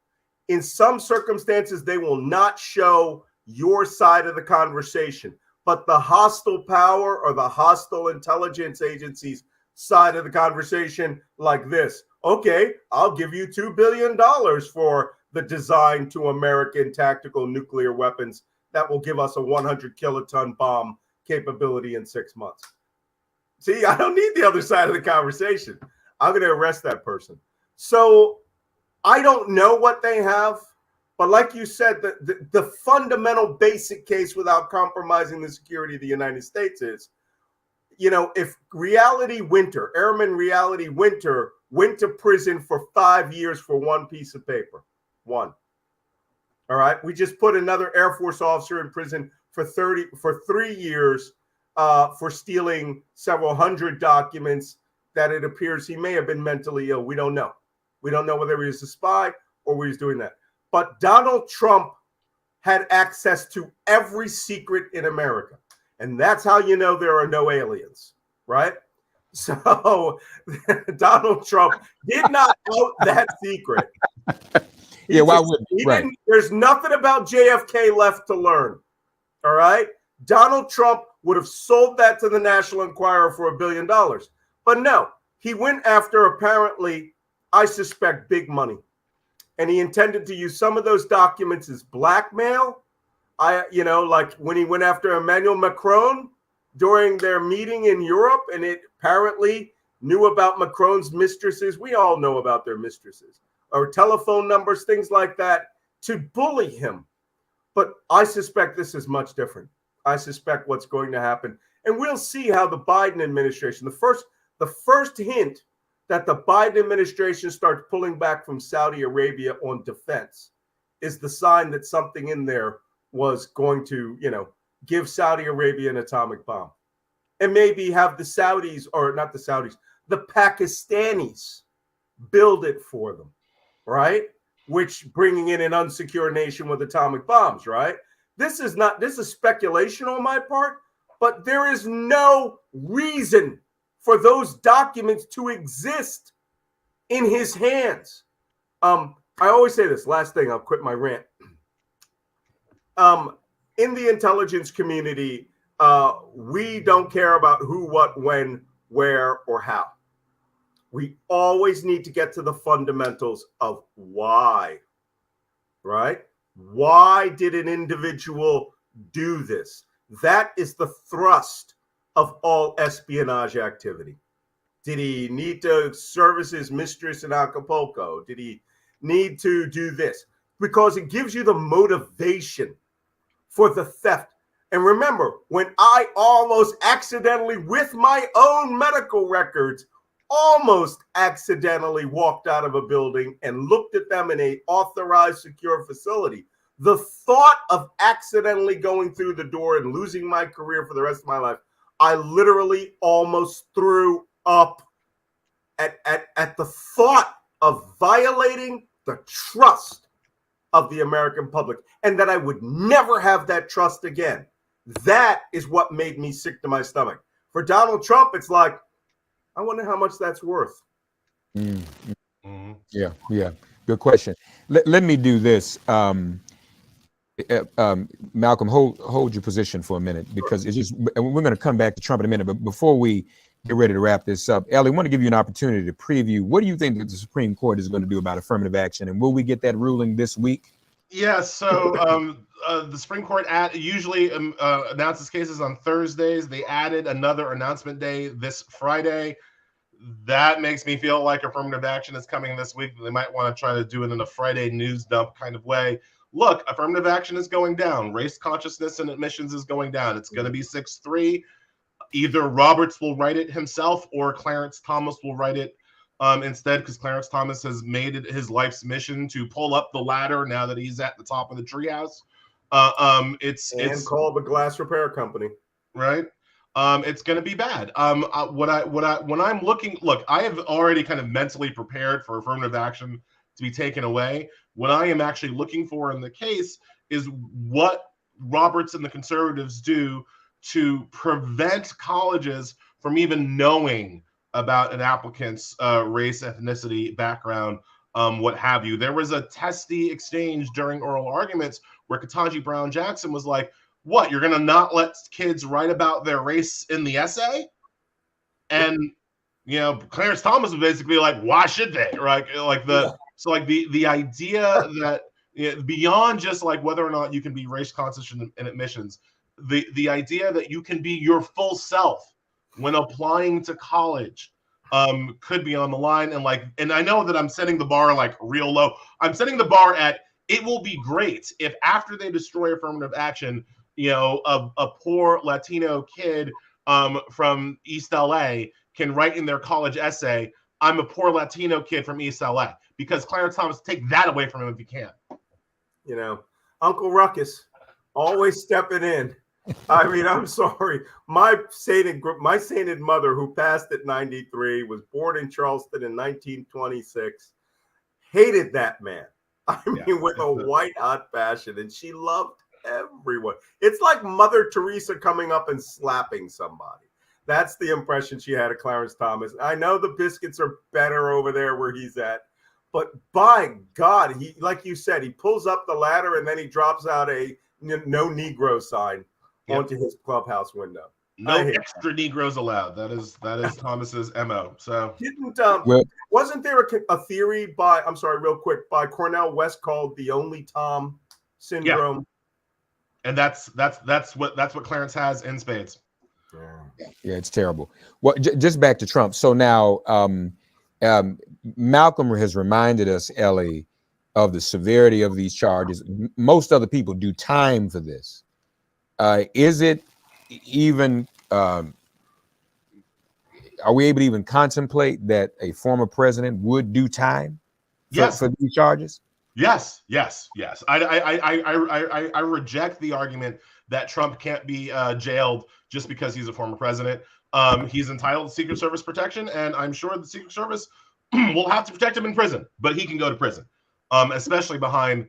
In some circumstances, they will not show your side of the conversation, but the hostile power or the hostile intelligence agency's side of the conversation, like this. Okay, I'll give you $2 billion for the design to American tactical nuclear weapons that will give us a 100 kiloton bomb capability in 6 months. See, I don't need the other side of the conversation. I'm going to arrest that person. So I don't know what they have, but like you said, the fundamental basic case without compromising the security of the United States is, if Airman Reality Winter went to prison for 5 years for one piece of paper, one. All right. We just put another Air Force officer in prison for 3 years for stealing several hundred documents that it appears he may have been mentally ill. We don't know. We don't know whether he was a spy or whether he was doing that. But Donald Trump had access to every secret in America. And that's how you know there are no aliens, right? So Donald Trump did not know that secret. Why wouldn't he? Right. There's nothing about JFK left to learn. All right. Donald Trump would have sold that to the National Enquirer for $1 billion. But no, he went after, apparently, I suspect, big money. And he intended to use some of those documents as blackmail. Like when he went after Emmanuel Macron during their meeting in Europe, and it apparently knew about Macron's mistresses. We all know about their mistresses, or telephone numbers, things like that, to bully him. But I suspect this is much different. I suspect what's going to happen, and we'll see how the Biden administration, the first hint that the Biden administration starts pulling back from Saudi Arabia on defense is the sign that something in there was going to, give Saudi Arabia an atomic bomb, and maybe have the Saudis, or not the Saudis, the Pakistanis build it for them, right? Which bringing in an unsecure nation with atomic bombs, right? This is speculation on my part, but there is no reason for those documents to exist in his hands. I always say this, last thing, I'll quit my rant. In the intelligence community, we don't care about who, what, when, where, or how. We always need to get to the fundamentals of why, right? Why did an individual do this? That is the thrust of all espionage activity. Did he need to service his mistress in Acapulco? Did he need to do this? Because it gives you the motivation for the theft. And remember, when I almost accidentally, with my own medical records, almost accidentally walked out of a building and looked at them in an authorized secure facility, the thought of accidentally going through the door and losing my career for the rest of my life, I literally almost threw up at the thought of violating the trust of the American public, and that I would never have that trust again. That is what made me sick to my stomach. For Donald Trump, it's like, I wonder how much that's worth. Mm. Mhm. Yeah. Good question. Let me do this. Malcolm, hold your position for a minute, because it's just, and we're going to come back to Trump in a minute. But before we get ready to wrap this up, Elie, I want to give you an opportunity to preview. What do you think that the Supreme Court is going to do about affirmative action, and will we get that ruling this week? Yeah, so the Supreme Court usually announces cases on Thursdays. They added another announcement day this Friday. That makes me feel like affirmative action is coming this week. They might want to try to do it in a Friday news dump kind of way. Look, affirmative action is going down. Race consciousness and admissions is going down. It's going to be 6-3. Either Roberts will write it himself or Clarence Thomas will write it instead, because Clarence Thomas has made it his life's mission to pull up the ladder now that he's at the top of the treehouse. It's call the glass repair company. Right. It's going to be bad. When I'm looking, look, I have already kind of mentally prepared for affirmative action to be taken away. What I am actually looking for in the case is what Roberts and the conservatives do to prevent colleges from even knowing about an applicant's race, ethnicity, background, what have you. There was a testy exchange during oral arguments where Ketanji Brown Jackson was like, what, you're going to not let kids write about their race in the essay? And, Clarence Thomas was basically like, why should they? Right? So the idea that beyond just like whether or not you can be race conscious in admissions, the idea that you can be your full self when applying to college could be on the line. And I know that I'm setting the bar like real low. I'm setting the bar at, it will be great if after they destroy affirmative action, a poor Latino kid from East LA can write in their college essay, I'm a poor Latino kid from East LA, because Clarence Thomas, take that away from him if you can. Uncle Ruckus always stepping in. I mean, I'm sorry. My sainted mother, who passed at 93, was born in Charleston in 1926, hated that man. I mean, with a white hot passion, and she loved everyone. It's like Mother Teresa coming up and slapping somebody. That's the impression she had of Clarence Thomas. I know the biscuits are better over there where he's at, but by God, he, like you said, he pulls up the ladder and then he drops out a no Negro sign onto his clubhouse window. No extra Negroes allowed. That is Thomas's MO. So wasn't there a theory by, I'm sorry, real quick, by Cornell West called the only Tom syndrome? Yeah. And that's what Clarence has in spades. Yeah, it's terrible. Well, just back to Trump. So now Malcolm has reminded us, Elie, of the severity of these charges. Most other people do time for this. Is it even, are we able to even contemplate that a former president would do time for these charges? Yes. I reject the argument that Trump can't be jailed just because he's a former president. He's entitled to Secret Service protection, and I'm sure the Secret Service will have to protect him in prison, but he can go to prison, especially behind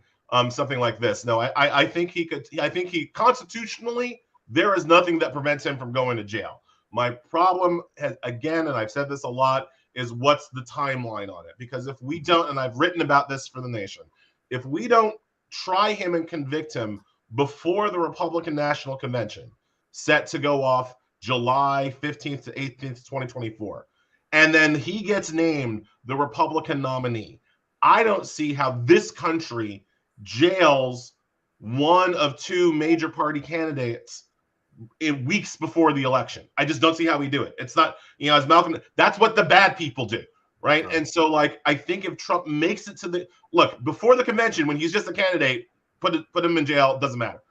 something like this. No, I think he could. I think he constitutionally, there is nothing that prevents him from going to jail. My problem, again, and I've said this a lot, is what's the timeline on it? Because if we don't, and I've written about this for The Nation, if we don't try him and convict him before the Republican National Convention, set to go off July 15th to 18th, 2024, and then he gets named the Republican nominee, I don't see how this country jails one of two major party candidates in weeks before the election. I just don't see how we do it. It's not, as Malcolm, that's what the bad people do, right? And so, I think if Trump makes it to before the convention, when he's just a candidate, put him in jail, doesn't matter.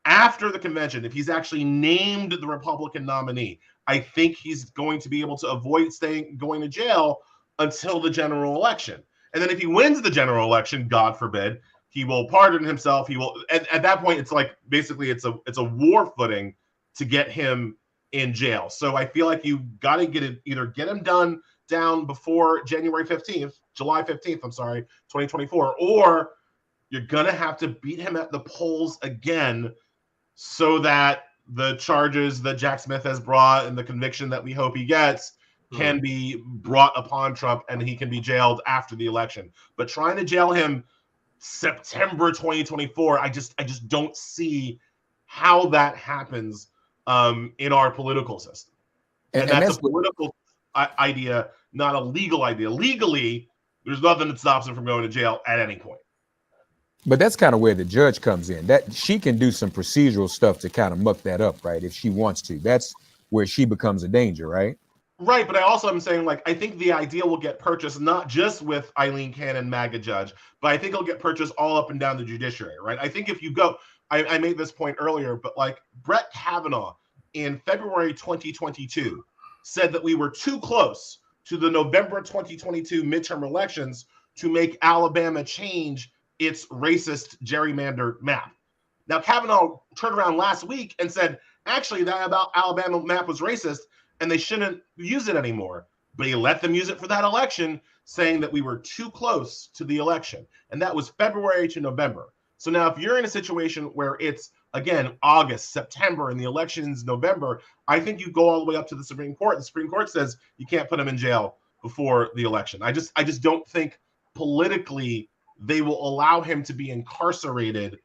After the convention, if he's actually named the Republican nominee, I think he's going to be able to avoid going to jail until the general election. And then if he wins the general election, God forbid, he will pardon himself. He will, at that point, it's like basically it's a war footing to get him in jail. So I feel like you got to either get him down before July 15th, 2024, or you're gonna have to beat him at the polls again, so that the charges that Jack Smith has brought and the conviction that we hope he gets can be brought upon Trump and he can be jailed after the election. But trying to jail him September 2024, I just don't see how that happens in our political system. And that's a political idea, not a legal idea. Legally, there's nothing that stops him from going to jail at any point. But that's kind of where the judge comes in. That she can do some procedural stuff to kind of muck that up, right? If she wants to. That's where she becomes a danger, right? Right, but I also am saying, like, I think the idea will get purchased not just with Eileen Cannon, MAGA judge, but I think it'll get purchased all up and down the judiciary, right? I think if you go, I made this point earlier, but like Brett Kavanaugh in February 2022 said that we were too close to the November 2022 midterm elections to make Alabama change its racist gerrymandered map. Now, Kavanaugh turned around last week and said, actually, that about Alabama map was racist and they shouldn't use it anymore. But he let them use it for that election, saying that we were too close to the election. And that was February to November. So now if you're in a situation where it's, again, August, September, and the election's November, I think you go all the way up to the Supreme Court. The Supreme Court says you can't put him in jail before the election. I just don't think politically they will allow him to be incarcerated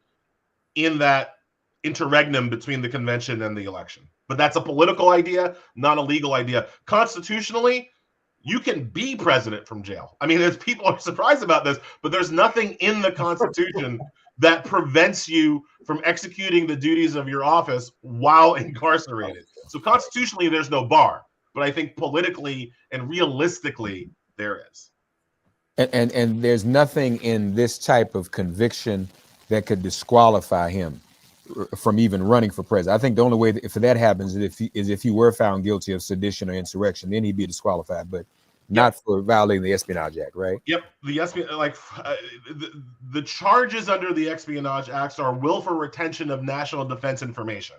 in that interregnum between the convention and the election. But that's a political idea, not a legal idea. Constitutionally, you can be president from jail. I mean, as people are surprised about this, but there's nothing in the Constitution that prevents you from executing the duties of your office while incarcerated. So constitutionally, there's no bar. But I think politically and realistically, there is. And there's nothing in this type of conviction that could disqualify him from even running for president. I think the only way if that happens is if he were found guilty of sedition or insurrection, then he'd be disqualified, but not for violating the Espionage Act, right? Yep, the charges under the Espionage Acts are willful retention of national defense information.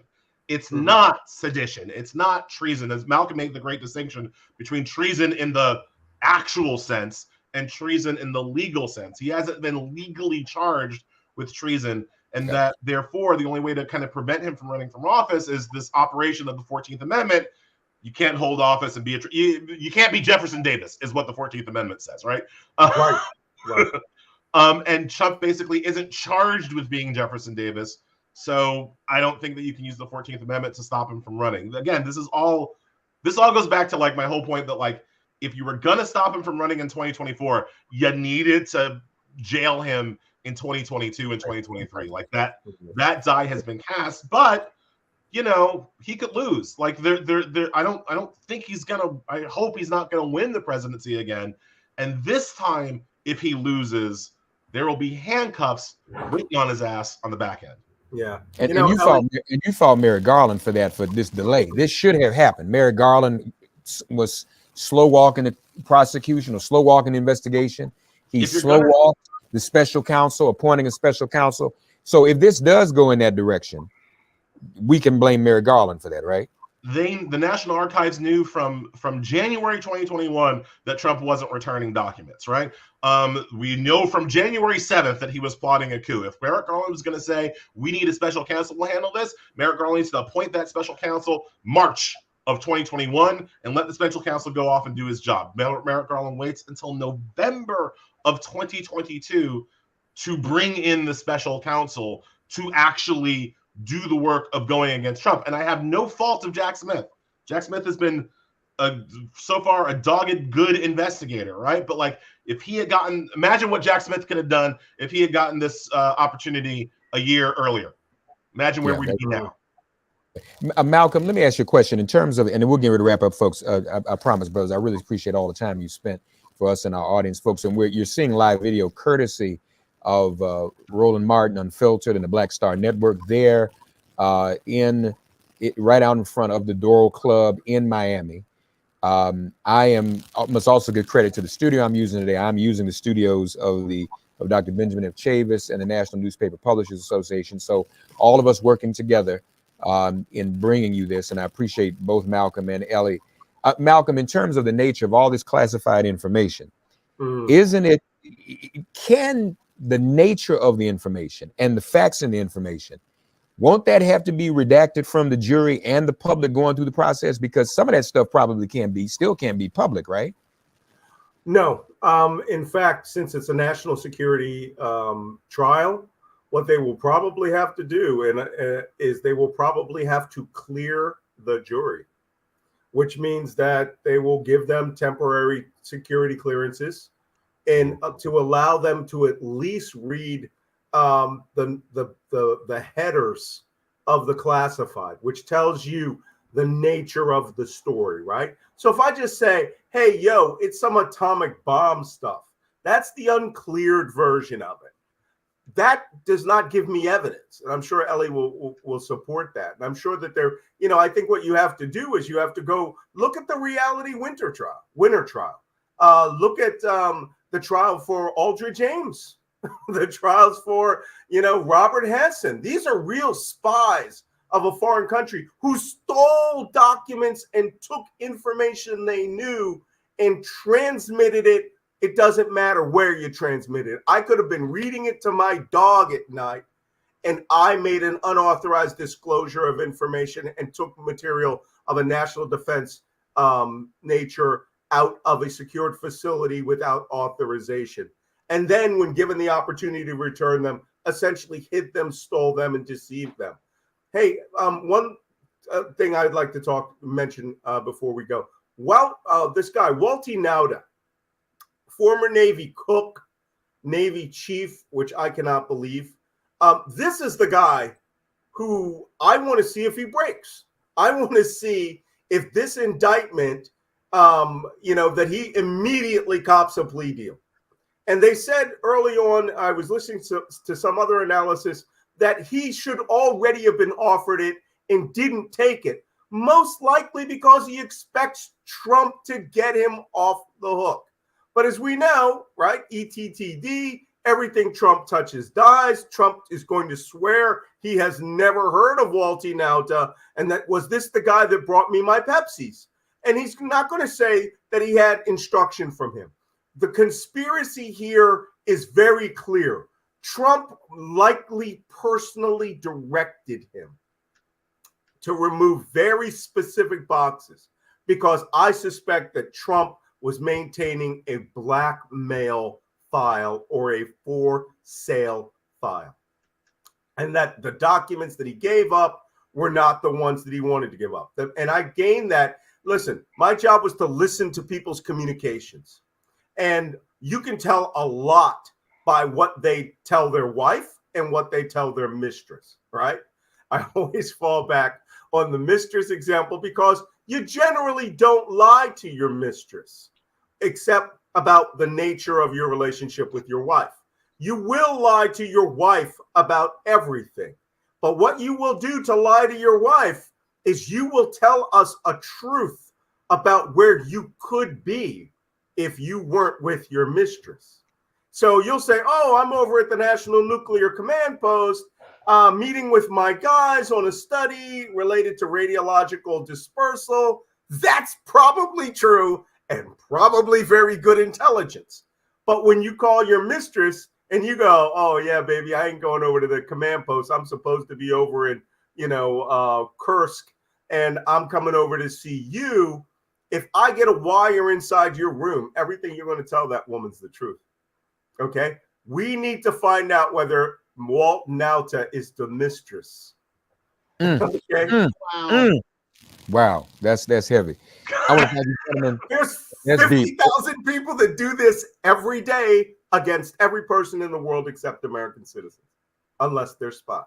It's not sedition. It's not treason. As Malcolm made the great distinction between treason in the actual sense and treason in the legal sense. He hasn't been legally charged with treason. And that, therefore, the only way to kind of prevent him from running from office is this operation of the 14th Amendment. You can't hold office and be you can't be Jefferson Davis, is what the 14th Amendment says, right? Right. And Trump basically isn't charged with being Jefferson Davis, so I don't think that you can use the 14th Amendment to stop him from running. Again, this all goes back to like my whole point that like if you were gonna stop him from running in 2024, you needed to jail him in 2022 and 2023. Like that die has been cast, but you know, he could lose. Like I don't think I hope he's not gonna win the presidency again. And this time, if he loses, there will be handcuffs written on his ass on the back end. Yeah. And you fought Merrick Garland for this delay. This should have happened. Merrick Garland was slow walking the prosecution or slow walking the investigation. He slow walked the special counsel, appointing a special counsel. So if this does go in that direction, we can blame Merrick Garland for that, right? The National Archives knew from January 2021 that Trump wasn't returning documents, right? We know from January 7th that he was plotting a coup. If Merrick Garland was going to say, we need a special counsel to handle this, Merrick Garland needs to appoint that special counsel March of 2021 and let the special counsel go off and do his job. Merrick Garland waits until November of 2022 to bring in the special counsel to actually do the work of going against Trump. And I have no fault of Jack Smith. Jack Smith has been so far a dogged good investigator, right? But like if he had imagine what Jack Smith could have done if he had gotten this opportunity a year earlier. Imagine where we'd be now. Malcolm, let me ask you a question in terms of, and then we'll get ready to wrap up, folks. I promise, brothers, I really appreciate all the time you spent for us and our audience, folks. And you're seeing live video courtesy of Roland Martin Unfiltered and the Black Star Network there right out in front of the Doral Club in Miami. Must also give credit to the studio I'm using today. I'm using the studios of Dr. Benjamin F. Chavis and the National Newspaper Publishers Association. So all of us working together in bringing you this, and I appreciate both Malcolm and Elie. Malcolm, in terms of the nature of all this classified information, can the nature of the information and the facts in the information Won't that have to be redacted from the jury and the public going through the process? Because some of that stuff probably still can't be public, right? No. In fact, since it's a national security trial, what they will probably have to do is they will probably have to clear the jury, which means that they will give them temporary security clearances and to allow them to at least read the headers of the classified, which tells you the nature of the story, right? So if I just say, hey, yo, it's some atomic bomb stuff, that's the uncleared version of it. That does not give me evidence. And I'm sure Elie will support that. And I'm sure that I think what you have to do is you have to go look at the reality winter trial. Look at the trial for Aldridge James, the trials for, Robert Hessen. These are real spies of a foreign country who stole documents and took information they knew and transmitted it. It doesn't matter where you transmit it. I could have been reading it to my dog at night, and I made an unauthorized disclosure of information and took material of a national defense nature out of a secured facility without authorization. And then when given the opportunity to return them, essentially hid them, stole them, and deceived them. Hey, one thing I'd like to mention before we go. Well, this guy, Walty Nauta, former Navy cook, Navy chief, which I cannot believe. This is the guy who I want to see if he breaks. I want to see if this indictment, that he immediately cops a plea deal. And they said early on, I was listening to some other analysis, that he should already have been offered it and didn't take it, most likely because he expects Trump to get him off the hook. But as we know, right, ETTD, everything Trump touches dies. Trump is going to swear he has never heard of Walty Nauta, and that was this the guy that brought me my Pepsis. And he's not going to say that he had instruction from him. The conspiracy here is very clear. Trump likely personally directed him to remove very specific boxes because I suspect that Trump was maintaining a blackmail file or a for sale file, and that the documents that he gave up were not the ones that he wanted to give up. And I gained that. Listen, my job was to listen to people's communications, and you can tell a lot by what they tell their wife and what they tell their mistress, right? I always fall back on the mistress example because you generally don't lie to your mistress, except about the nature of your relationship with your wife. You will lie to your wife about everything. But what you will do to lie to your wife is you will tell us a truth about where you could be if you weren't with your mistress. So you'll say, oh, I'm over at the National Nuclear Command Post, meeting with my guys on a study related to radiological dispersal. That's probably true and probably very good intelligence. But when you call your mistress and you go, oh, yeah, baby, I ain't going over to the command post. I'm supposed to be over in, Kursk, and I'm coming over to see you. If I get a wire inside your room, everything you're going to tell that woman's the truth. Okay? We need to find out whether Walt Nauta is the mistress. Okay? Wow, that's heavy. I want to thank you, gentlemen. There's 50,000 people that do this every day against every person in the world except American citizens, unless they're spies.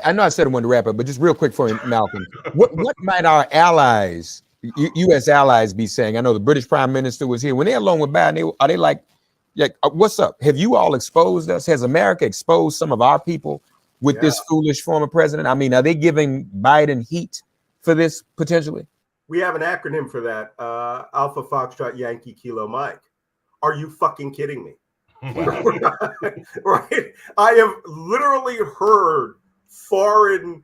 I know I said I wanted to wrap up, but just real quick for you, Malcolm. What might our allies, U.S. allies, be saying? I know the British Prime Minister was here. When they're along with Biden, are they like, what's up? Have you all exposed us? Has America exposed some of our people with this foolish former president? I mean, are they giving Biden heat for this potentially? We have an acronym for that. Alpha Foxtrot Yankee Kilo Mike. Are you fucking kidding me? Right? I have literally heard foreign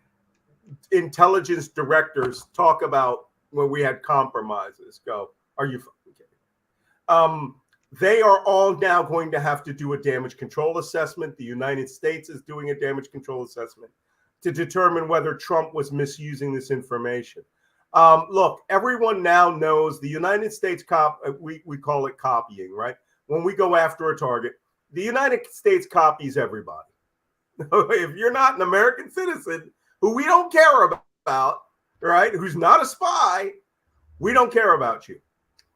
intelligence directors talk about when we had compromises. Go, are you fucking kidding? They are all now going to have to do a damage control assessment. The United States is doing a damage control assessment. to determine whether Trump was misusing this information. Look, everyone now knows the United States we call it copying, right? When we go after a target, the United States copies everybody. If you're not an American citizen who we don't care about, right, who's not a spy, we don't care about you.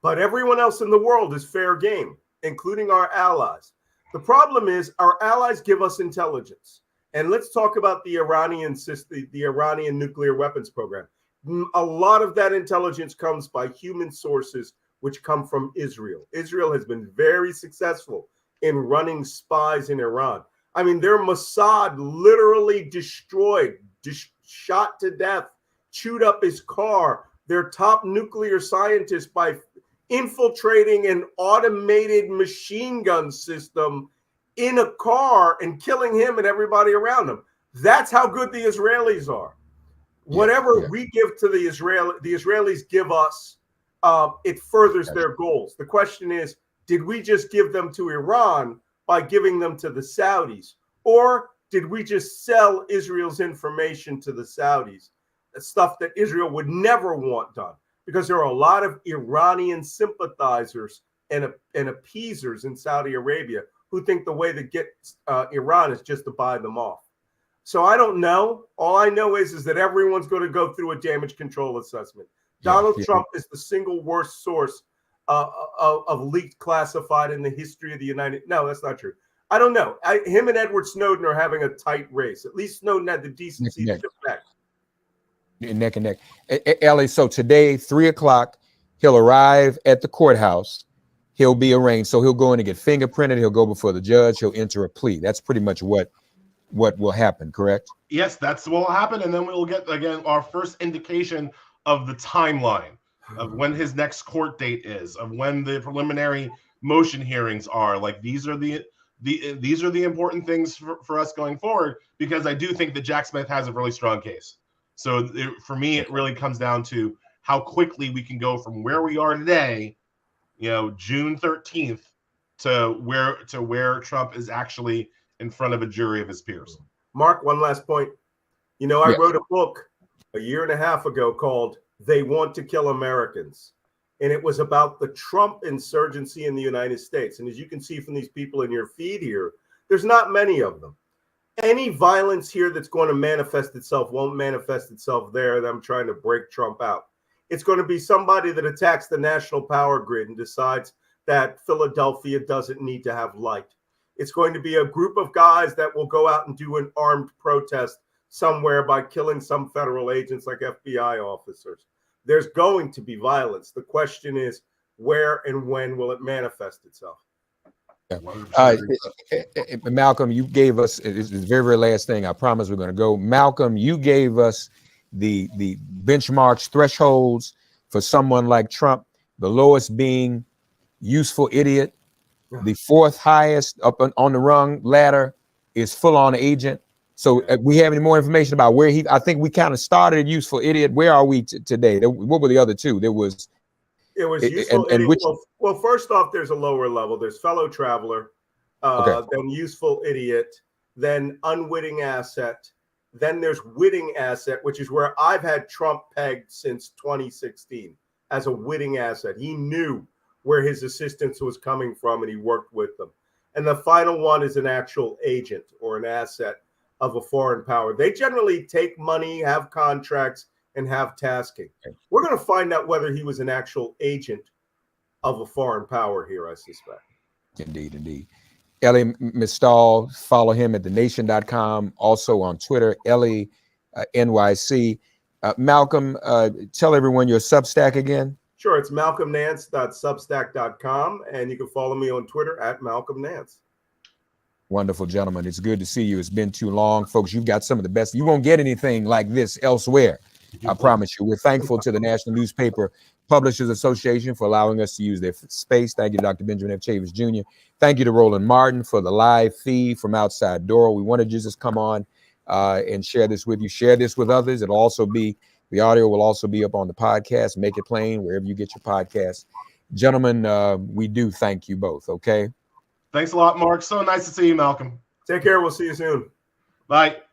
But everyone else in the world is fair game, including our allies. The problem is our allies give us intelligence. And let's talk about the Iranian nuclear weapons program. A lot of that intelligence comes by human sources, which come from Israel. Israel has been very successful in running spies in Iran. I mean, their Mossad literally destroyed, shot to death, chewed up his car, their top nuclear scientist by infiltrating an automated machine gun system in a car and killing him and everybody around him. That's how good the Israelis are. Whatever we give to the Israelis give us, it furthers their goals. The question is, did we just give them to Iran by giving them to the Saudis? Or did we just sell Israel's information to the Saudis? Stuff that Israel would never want done, because there are a lot of Iranian sympathizers and appeasers in Saudi Arabia who think the way to get Iran is just to buy them off. So I don't know. All I know is that everyone's going to go through a damage control assessment. Donald Trump is the single worst source of leaked classified in the history of the United. No, that's not true. I don't know. Him and Edward Snowden are having a tight race. At least Snowden had the decency to defect. Neck and neck. Elie, so today, 3:00, he'll arrive at the courthouse. He'll be arraigned. So he'll go in and get fingerprinted. He'll go before the judge. He'll enter a plea. That's pretty much what will happen, correct? Yes, that's what will happen. And then we'll get, again, our first indication of the timeline of when his next court date is, of when the preliminary motion hearings are. Like, these are the important things for us going forward, because I do think that Jack Smith has a really strong case. So for me, it really comes down to how quickly we can go from where we are today, June 13th, to where Trump is actually in front of a jury of his peers. Mark, one last point. I wrote a book a year and a half ago called "They Want to Kill Americans," and it was about the Trump insurgency in the United States. And as you can see from these people in your feed here, there's not many of them. Any violence here that's going to manifest itself won't manifest itself there. Them trying to break Trump out. It's going to be somebody that attacks the national power grid and decides that Philadelphia doesn't need to have light. It's going to be a group of guys that will go out and do an armed protest somewhere by killing some federal agents like FBI officers. There's going to be violence. The question is, where and when will it manifest itself? Malcolm, you gave us, it's the very, very last thing. I promise we're going to go. Malcolm, you gave us the benchmarks, thresholds for someone like Trump, the lowest being useful idiot. The fourth highest up on the rung ladder is full-on agent. So we have any more information about where I think we kind of started at useful idiot. Where are we today? What were the other two? It was useful idiot. Well, first off, there's a lower level. There's fellow traveler, then useful idiot, then unwitting asset. Then there's witting asset, which is where I've had Trump pegged since 2016 as a witting asset. He knew where his assistance was coming from, and he worked with them. And the final one is an actual agent or an asset of a foreign power. They generally take money, have contracts, and have tasking. We're going to find out whether he was an actual agent of a foreign power here, I suspect. Indeed, indeed. Elie Mystal, follow him at thenation.com, also on Twitter, Elie NYC. Malcolm, tell everyone your Substack again. Sure, it's malcolmnance.substack.com, and you can follow me on Twitter at malcolmnance. Wonderful, gentlemen. It's good to see you. It's been too long. Folks, you've got some of the best. You won't get anything like this elsewhere, I promise you. We're thankful to the National Newspaper Publishers Association for allowing us to use their space. Thank you to Dr. Benjamin F. Chavis Jr. Thank you to Roland Martin for the live feed from outside Doro. We wanted you to just come on and share this with you. Share this with others. It'll also be, the audio will also be up on the podcast. Make it plain wherever you get your podcasts. Gentlemen, we do thank you both, okay? Thanks a lot, Mark. So nice to see you, Malcolm. Take care. We'll see you soon. Bye.